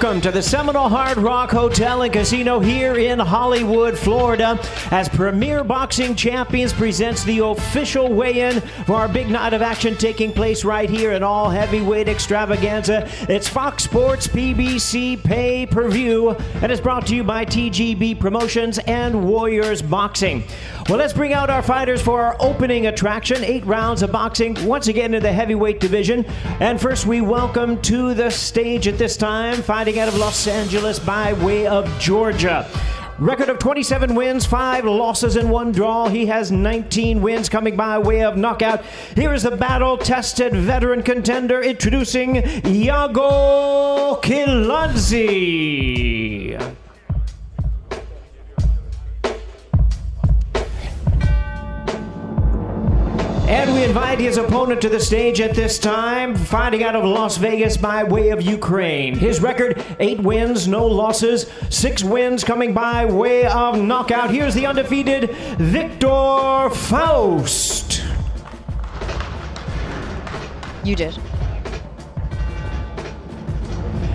Welcome to the Seminole Hard Rock Hotel and Casino here in Hollywood, Florida, as Premier Boxing Champions presents the official weigh-in for our big night of action taking place right here in all heavyweight extravaganza. It's FOX Sports PPV pay-per-view, and it's brought to you by TGB Promotions and Warriors Boxing. Well, let's bring out our fighters for our opening attraction, 8 rounds of boxing, once again in the heavyweight division. And first, we welcome to the stage at this time, fighting out of Los Angeles by way of Georgia. Record of 27 wins, 5 losses, and 1 draw. He has 19 wins coming by way of knockout. Here is the battle-tested veteran contender, introducing Gallo Kiladze. And we invite his opponent to the stage at this time, fighting out of Las Vegas by way of Ukraine. His record, 8 wins, no losses, 6 wins coming by way of knockout. Here's the undefeated Victor Faust. You did.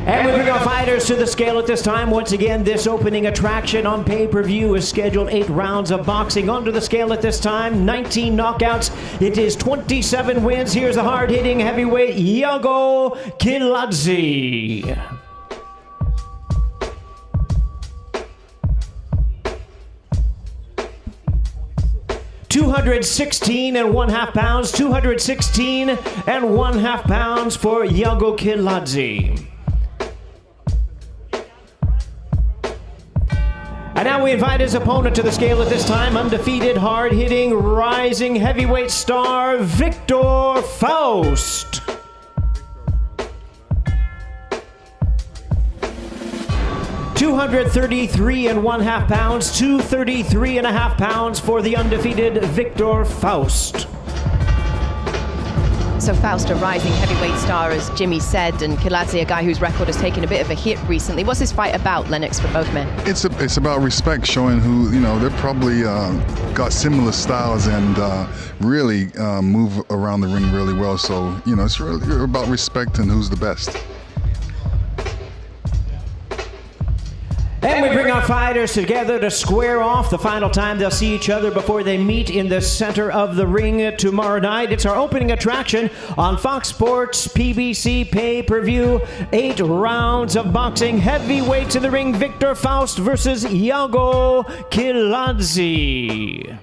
And we bring our fighters to the scale at this time. Once again, this opening attraction on pay-per-view is scheduled 8 rounds of boxing. Onto the scale at this time, 19 knockouts. It is 27 wins. Here's the hard-hitting heavyweight, Gallo Kiladze. (216.5 pounds), 216.5 pounds for Gallo Kiladze. And now we invite his opponent to the scale at this time, undefeated, hard-hitting, rising heavyweight star, Victor Faust. (233.5 pounds), 233.5 pounds for the undefeated Victor Faust. So Faust, a rising heavyweight star, as Jimmy said, and Kiladze, a guy whose record has taken a bit of a hit recently. What's this fight about, Lennox, for both men? It's about respect, showing who, they're probably got similar styles and really move around the ring really well. So, it's really about respect and who's the best. And we bring our fighters together to square off the final time they'll see each other before they meet in the center of the ring tomorrow night. It's our opening attraction on FOX Sports PPV pay-per-view. 8 rounds of boxing. Heavyweights in the ring, Victor Faust versus Gallo Kiladze.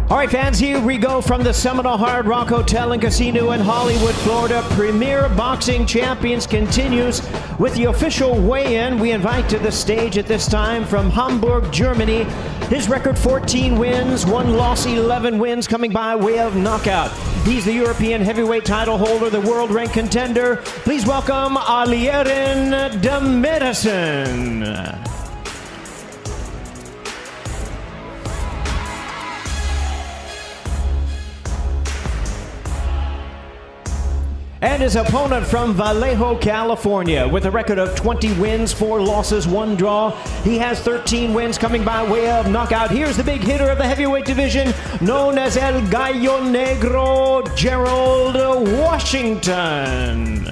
All right, fans, here we go from the Seminole Hard Rock Hotel and Casino in Hollywood, Florida. Premier Boxing Champions continues with the official weigh-in. We invite to the stage at this time from Hamburg, Germany. His record, 14 wins, 1 loss, 11 wins coming by way of knockout. He's the European heavyweight title holder, the world ranked contender. Please welcome Alierin Medici. And his opponent from Vallejo, California, with a record of 20 wins, 4 losses, 1 draw. He has 13 wins coming by way of knockout. Here's the big hitter of the heavyweight division, known as El Gallo Negro, Gerald Washington.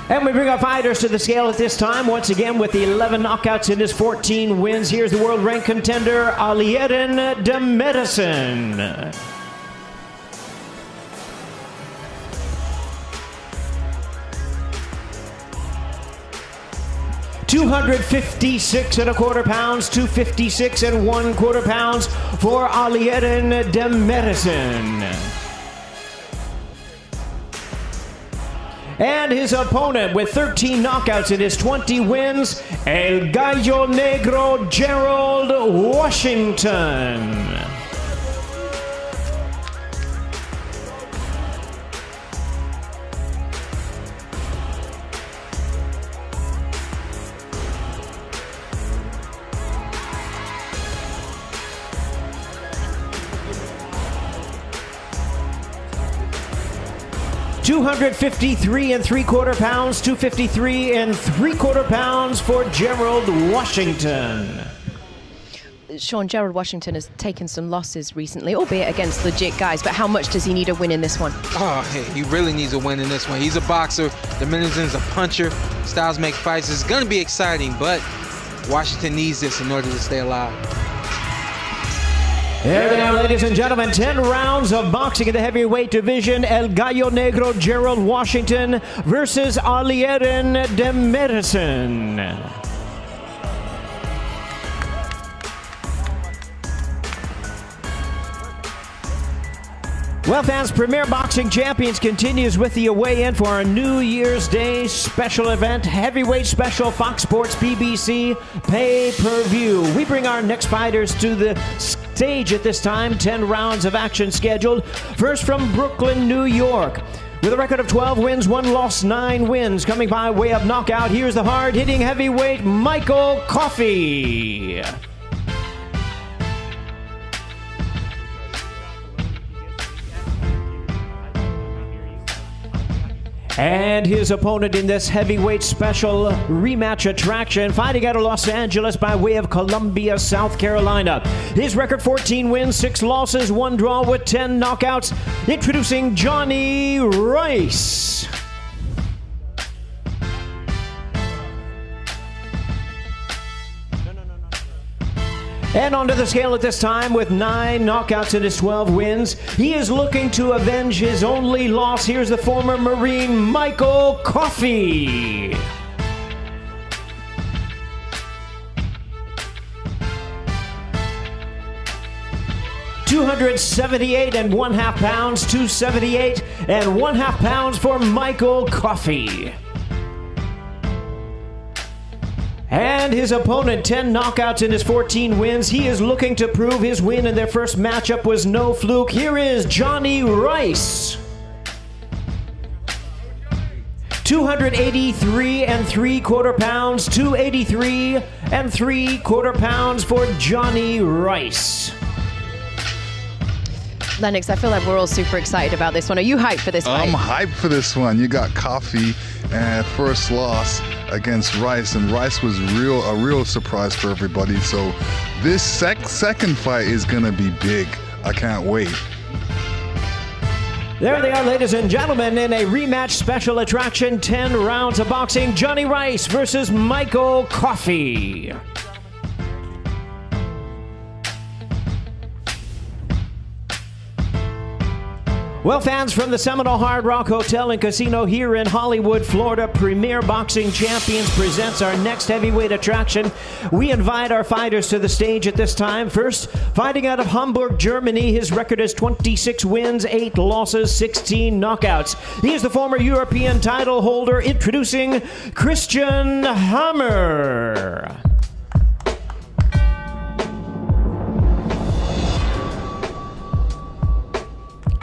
And we bring our fighters to the scale at this time, once again with the 11 knockouts in his 14 wins. Here's the world-ranked contender, Alierin Medici. (256.25 pounds), 256.25 pounds for Alierin Medici. And his opponent with 13 knockouts in his 20 wins, El Gallo Negro, Gerald Washington. 253 3/4 pounds, 253 3/4 pounds for Gerald Washington. Sean, Gerald Washington has taken some losses recently, albeit against legit guys, but how much does he need a win in this one? Oh, hey, he really needs a win in this one. He's a boxer. Dominican's a puncher. Styles make fights. It's going to be exciting, but Washington needs this in order to stay alive. There they are, ladies and gentlemen. 10 rounds of boxing in the heavyweight division. El Gallo Negro, Gerald Washington versus Alierin de Medici. Well, fans, Premier Boxing Champions continues with the weigh-in for a New Year's Day special event, heavyweight special, Fox Sports PPV pay-per-view. We bring our next fighters to the stage at this time. 10 rounds of action scheduled. First from Brooklyn, New York. With a record of 12 wins, 1 loss, 9 wins. Coming by way of knockout, here's the hard-hitting heavyweight Michael Coffey. And his opponent in this heavyweight special rematch attraction, fighting out of Los Angeles by way of Columbia, South Carolina. His record 14 wins, 6 losses, 1 draw with 10 knockouts. Introducing Johnny Rice. And onto the scale at this time with 9 knockouts in his 12 wins. He is looking to avenge his only loss. Here's the former Marine, Michael Coffey. $278 1/2 pounds, 278 1/2 pounds for Michael Coffey. And his opponent, 10 knockouts in his 14 wins. He is looking to prove his win in their first matchup was no fluke. Here is Johnny Rice. 283 3/4 pounds, 283 3/4 pounds for Johnny Rice. Lennox, I feel like we're all super excited about this one. Are you hyped for this fight? I'm hyped for this one. You got Coffey and first loss against Rice, and Rice was a real surprise for everybody. So this second fight is gonna be big. I can't wait. There they are, ladies and gentlemen, in a rematch special attraction, 10 rounds of boxing. Johnny Rice versus Michael Coffey. Well, fans, from the Seminole Hard Rock Hotel and Casino here in Hollywood, Florida, Premier Boxing Champions presents our next heavyweight attraction. We invite our fighters to the stage at this time. First, fighting out of Hamburg, Germany, his record is 26 wins, 8 losses, 16 knockouts. He is the former European title holder, introducing Christian Hammer.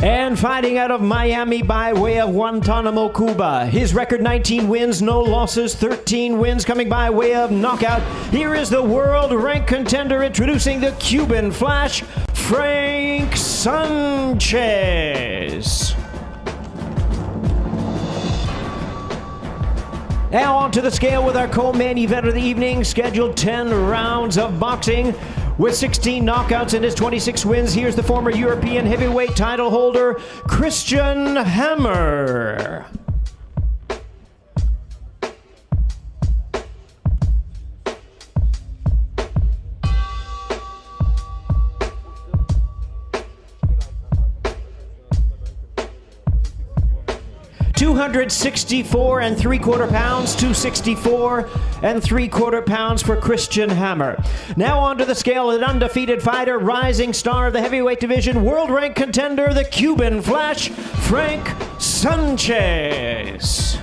And fighting out of Miami by way of Guantanamo, Cuba. His record 19 wins, no losses, 13 wins coming by way of knockout. Here is the world-ranked contender introducing the Cuban Flash, Frank Sanchez. Now on to the scale with our co-main event of the evening, scheduled 10 rounds of boxing. With 16 knockouts in his 26 wins, here's the former European heavyweight title holder, Christian Hammer. $264 3/4 pounds, 264 3/4 pounds for Christian Hammer. Now onto the scale, an undefeated fighter, rising star of the heavyweight division, world-ranked contender, the Cuban Flash, Frank Sanchez.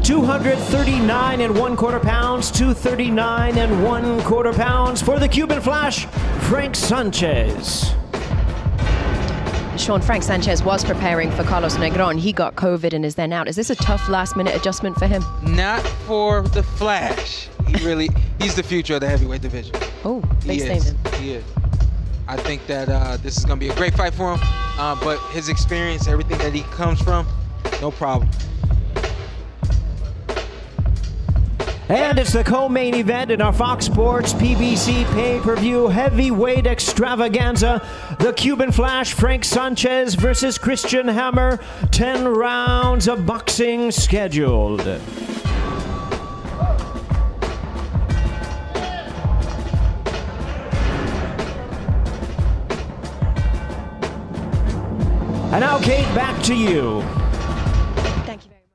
$239 1/4 pounds, 239 1/4 pounds for the Cuban Flash, Frank Sanchez. Sean, Frank Sanchez was preparing for Carlos Negron. He got COVID and is then out. Is this a tough last-minute adjustment for him? Not for the Flash. He's the future of the heavyweight division. Oh, big statement. He is. I think that this is going to be a great fight for him. But his experience, everything that he comes from, no problem. And it's the co-main event in our Fox Sports PPV pay-per-view heavyweight extravaganza. The Cuban Flash, Frank Sanchez versus Christian Hammer. 10 rounds of boxing scheduled. And now, Kate, back to you. Thank you very much.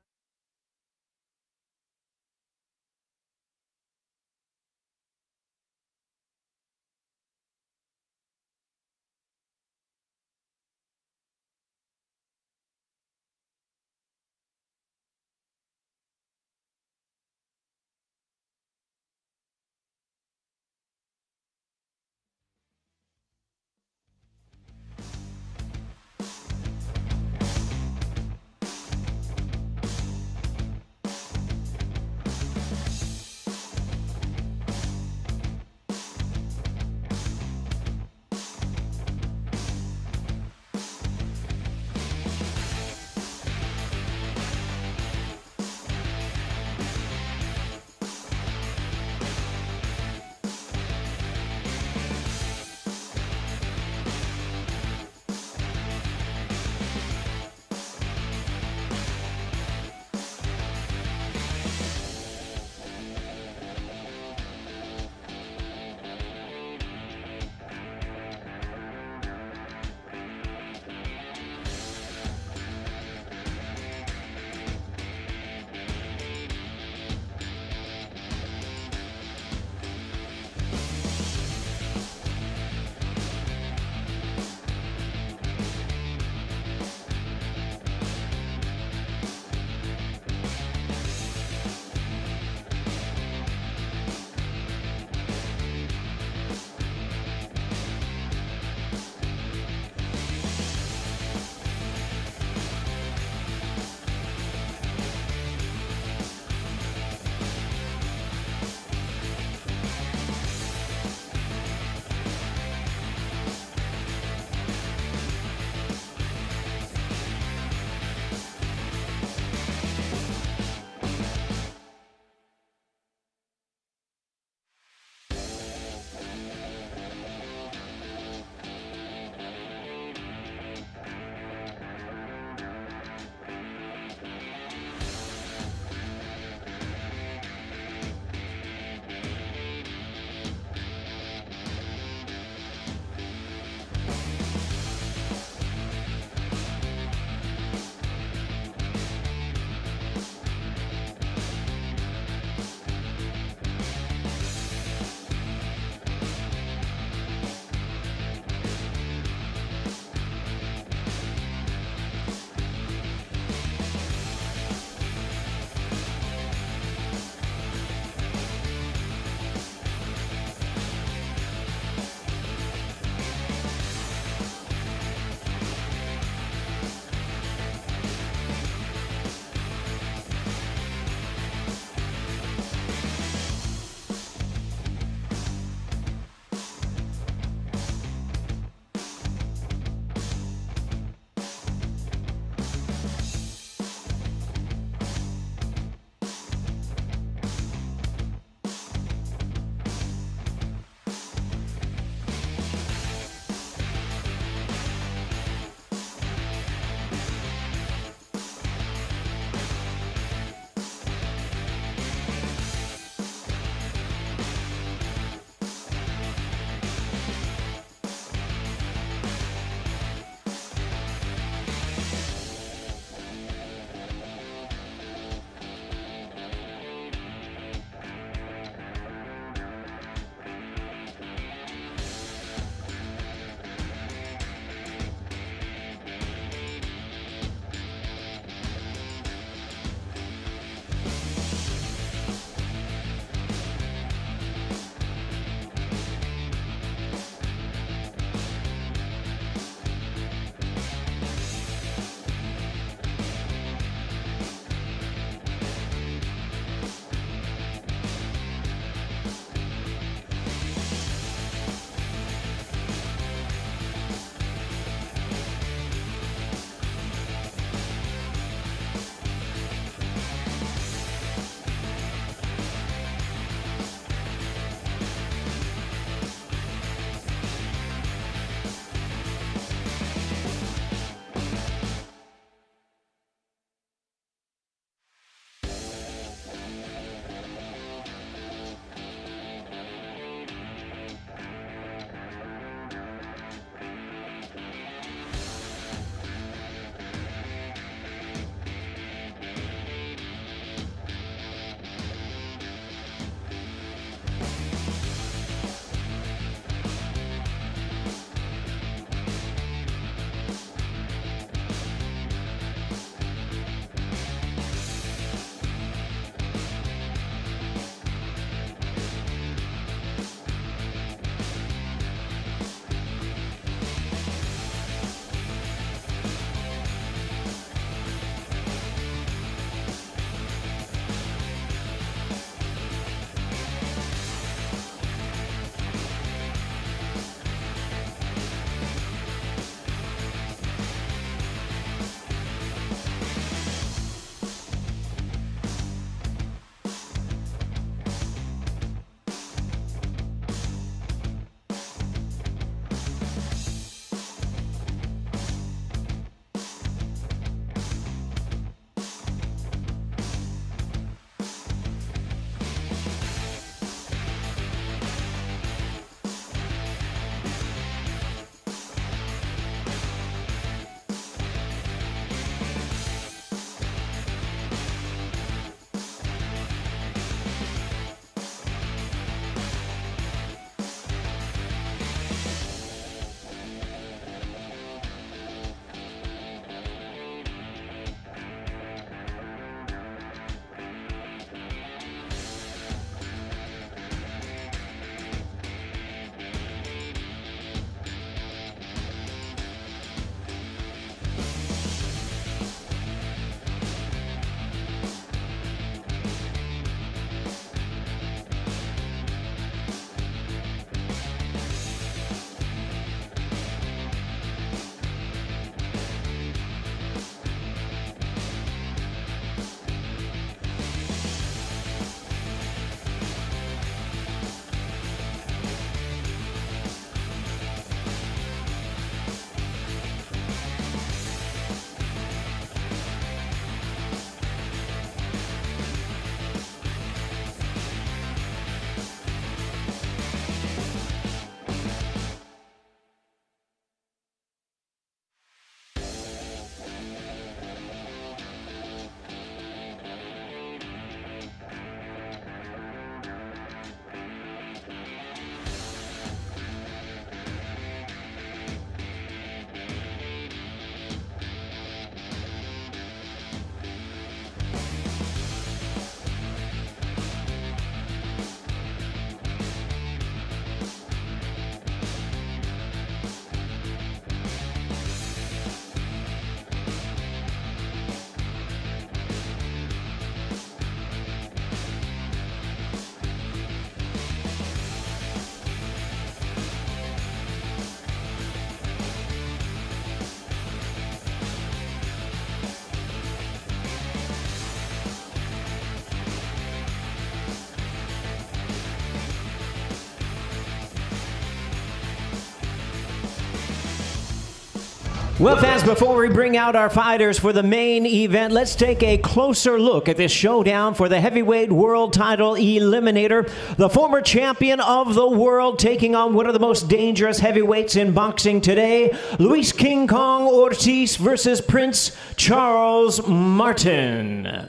Well, fans, before we bring out our fighters for the main event, let's take a closer look at this showdown for the heavyweight world title eliminator. The former champion of the world taking on one of the most dangerous heavyweights in boxing today, Luis King Kong Ortiz versus Prince Charles Martin.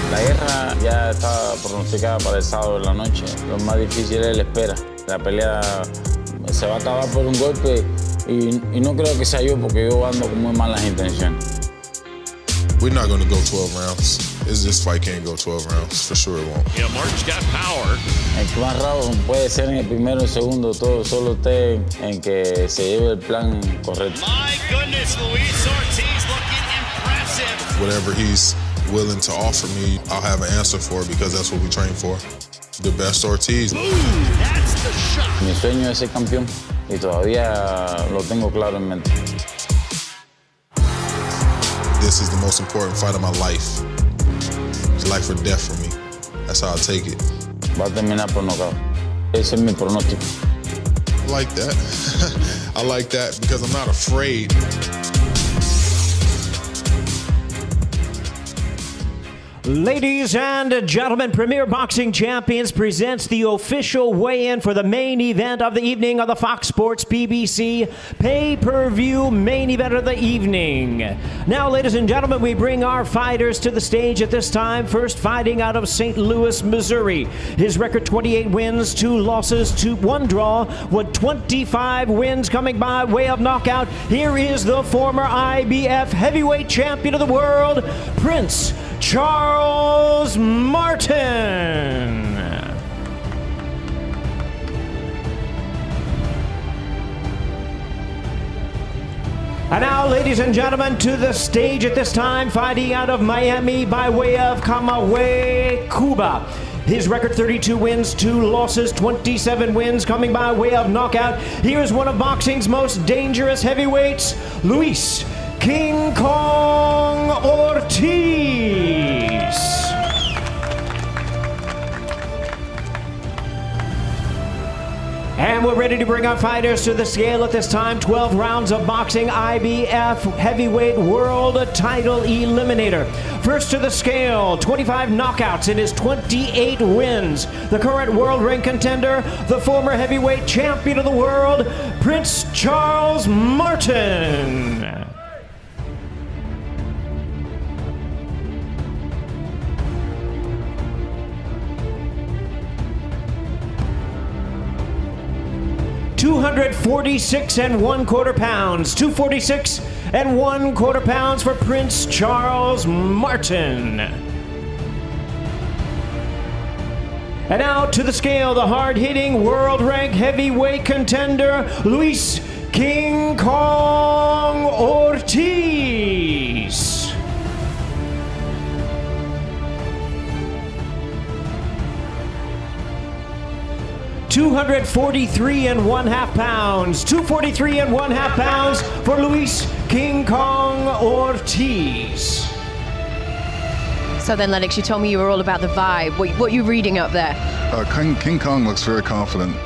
La guerra ya está pronosticada para el sábado de la noche. Lo más difícil es la espera. La pelea se va a acabar por un golpe y no creo que sea yo porque yo ando con muy malas intenciones. We're not going to go 12 rounds. This fight can't go 12 rounds. For sure it won't. Yeah, Martin's got power. El que más raro puede ser en el primero o el segundo. Todo solo usted en que se lleve el plan correcto. My goodness, Luis Ortiz looking impressive. Whatever he's willing to offer me, I'll have an answer for it because that's what we train for. The best Ortiz. Ooh, that's the shot. Mi sueño es ser campeón y todavía lo tengo claro en mente. This is the most important fight of my life. It's life or death for me. That's how I take it. Va a terminar por nocaut. Ese es mi pronóstico. I like that. I like that because I'm not afraid. Ladies and gentlemen, Premier Boxing Champions presents the official weigh-in for the main event of the evening of the FOX Sports PPV pay-per-view main event of the evening. Now, ladies and gentlemen, we bring our fighters to the stage at this time. First, fighting out of St. Louis, Missouri. His record 28 wins, 2 losses, 1 draw, with 25 wins coming by way of knockout. Here is the former IBF Heavyweight Champion of the world, Prince Charles Martin. And now, ladies and gentlemen, to the stage at this time, fighting out of Miami by way of Camagüey, Cuba. His record 32 wins, 2 losses, 27 wins coming by way of knockout. Here's one of boxing's most dangerous heavyweights, Luis King Kong Ortiz. And we're ready to bring our fighters to the scale at this time. 12 rounds of boxing IBF Heavyweight World Title Eliminator. First to the scale, 25 knockouts in his 28 wins. The current world rank contender, the former heavyweight champion of the world, Prince Charles Martin. $246 1/4 pounds. 246 1/4 pounds for Prince Charles Martin. And now to the scale, the hard-hitting world-ranked heavyweight contender, Luis King Kong Ortiz. $243 1/2 pounds. 243 1/2 pounds for Luis King Kong Ortiz. So then, Lennox, you told me you were all about the vibe. What are you reading up there? King Kong looks very confident.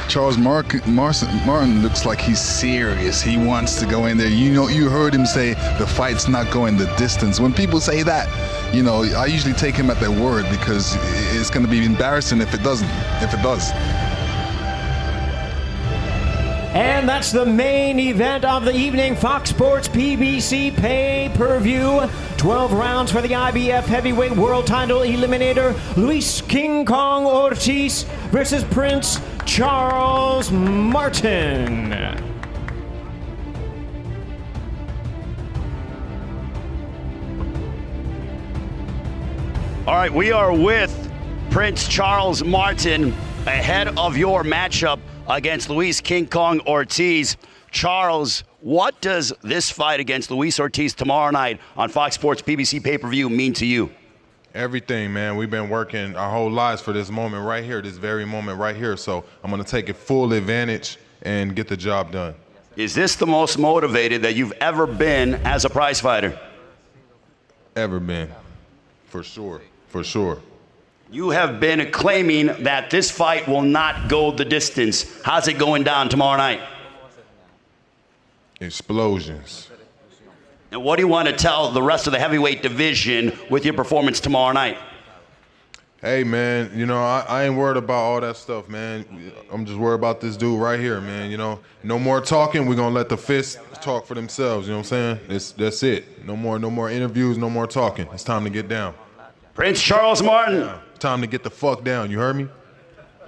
Charles Martin looks like he's serious. He wants to go in there. You know, you heard him say the fight's not going the distance. When people say that, you know, I usually take him at their word because it's going to be embarrassing if it doesn't. If it does. And that's the main event of the evening, Fox Sports PPV pay-per-view. 12 rounds for the IBF Heavyweight World Title Eliminator, Luis King Kong Ortiz versus Prince Charles Martin. All right, we are with Prince Charles Martin ahead of your matchup against Luis King Kong Ortiz. Charles, what does this fight against Luis Ortiz tomorrow night on Fox Sports PPV pay-per-view mean to you? Everything, man. We've been working our whole lives for this moment right here, this very moment right here. So I'm going to take it full advantage and get the job done. Is this the most motivated that you've ever been as a prize fighter? Ever been. For sure. For sure. You have been claiming that this fight will not go the distance. How's it going down tomorrow night? Explosions. And what do you want to tell the rest of the heavyweight division with your performance tomorrow night? Hey, man, you know, I ain't worried about all that stuff, man. I'm just worried about this dude right here, man. You know, no more talking. We're going to let the fists talk for themselves, you know what I'm saying? That's it. No more interviews, no more talking. It's time to get down. Prince Charles Martin. Yeah, time to get the fuck down, you heard me?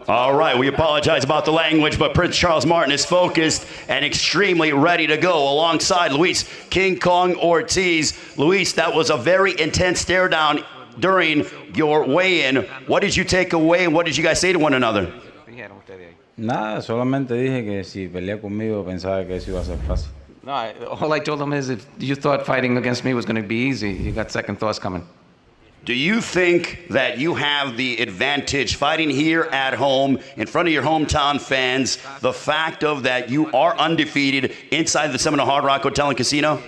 All right, we apologize about the language, but Prince Charles Martin is focused and extremely ready to go alongside Luis King Kong Ortiz. Luis, that was a very intense stare down during your weigh-in. What did you take away and what did you guys say to one another? Nada, solamente dije que si pelea conmigo pensaba que eso iba a ser fácil. No, all I told him is if you thought fighting against me was going to be easy, you got second thoughts coming. Do you think that you have the advantage fighting here at home in front of your hometown fans, the fact of that you are undefeated inside the Seminole Hard Rock Hotel and Casino?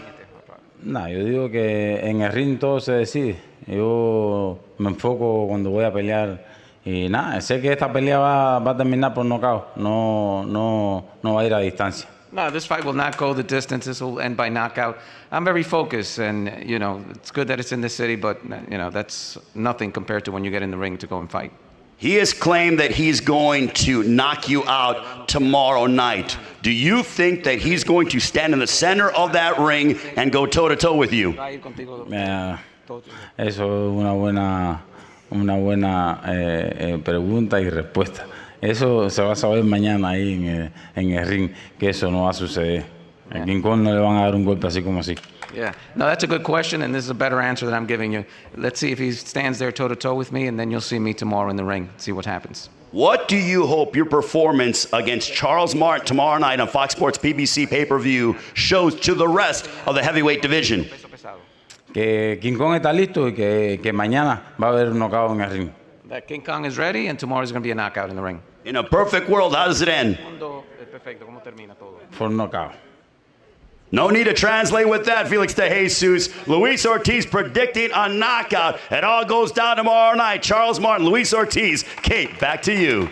No, yo digo que en el ring todo se decide. Yo me enfoco cuando voy a pelear y nada, sé que esta pelea va a terminar por nocaut, no va a ir a distancia. No, this fight will not go the distance. This will end by knockout. I'm very focused, and, you know, it's good that it's in the city, but, you know, that's nothing compared to when you get in the ring to go and fight. He has claimed that he's going to knock you out tomorrow night. Do you think that he's going to stand in the center of that ring and go toe-to-toe with you? Eso es una buena pregunta y respuesta. Eso se va a saber mañana ahí en el ring, que eso no va a suceder. A King Kong no le van a dar un golpe así como así. Yeah, no, that's a good question, and this is a better answer that I'm giving you. Let's see if he stands there toe-to-toe with me, and then you'll see me tomorrow in the ring, see what happens. What do you hope your performance against Charles Martin tomorrow night on Fox Sports PPV pay-per-view shows to the rest of the heavyweight division? Que King Kong está listo y que mañana va a haber un knockout en el ring. That King Kong is ready, and tomorrow's going to be a knockout in the ring. In a perfect world, how does it end? For knockout. No need to translate with that, Felix de Jesus. Luis Ortiz predicting a knockout. It all goes down tomorrow night. Charles Martin, Luis Ortiz. Kate, back to you.